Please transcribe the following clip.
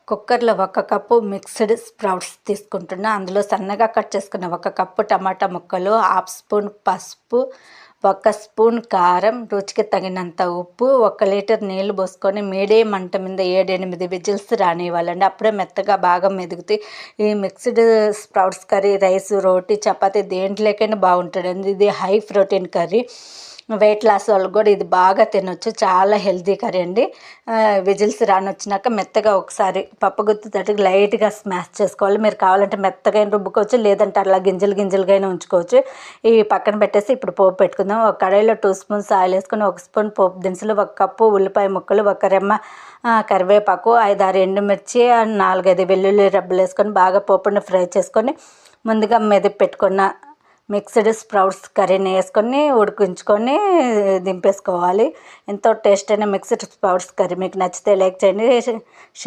కుక్కర్లో 1 cup mixed sprouts తీసుకుంటున్నా. అందులో సన్నగా కట్ చేసుకున్న 1 కప్పు టమాటా ముక్కలు, హాఫ్ స్పూన్ పసుపు, 1 స్పూన్ కారం, రుచికి తగినంత ఉప్పు, 1 లీటర్ నీళ్లు పోసుకొని మీడియం మంట మీద 7-8 విజిల్స్ రానివ్వాలండి. అప్పుడే మెత్తగా బాగా మెదుగుతాయి. ఈ మిక్స్డ్ స్ప్రౌట్స్ కర్రీ రైస్, రోటీ, చపాతీ దేంట్లోకైనా బాగుంటుందండి. ఇది high protein curry. Weight loss వాళ్ళకి కూడా ఇది బాగా తినొచ్చు. చాలా హెల్తీ కర్రీ అండి. విజిల్స్ రానొచ్చినాక మెత్తగా ఒకసారి పప్పు గుత్తితోటి లైట్గా స్మాష్ చేసుకోవాలి. మీరు కావాలంటే మెత్తగా రుబ్బుకోవచ్చు, లేదంటే అలా గింజలుగా ఉంచుకోవచ్చు. ఇవి పక్కన పెట్టేసి ఇప్పుడు పోపు పెట్టుకుందాం. ఒక కడాయిలో 2 స్పూన్స్ ఆయిల్ వేసుకొని 1 స్పూన్ పోపు దినుసులు, 1 కప్పు ఉల్లిపాయ ముక్కలు, 1 రెమ్మ కరివేపాకు, 5-6 ఎండుమిర్చి, 4-5 వెల్లుల్లి రెబ్బలు వేసుకొని బాగా పోపుని ఫ్రై చేసుకొని ముందుగా మెదిపి పెట్టుకున్న మిక్స్డ్ స్ప్రౌట్స్ కర్రీని వేసుకొని ఉడికించుకొని దింపేసుకోవాలి. ఎంతో టేస్ట్ అయిన మిక్స్డ్ స్ప్రౌట్స్ కర్రీ మీకు నచ్చితే లైక్ చేయండి.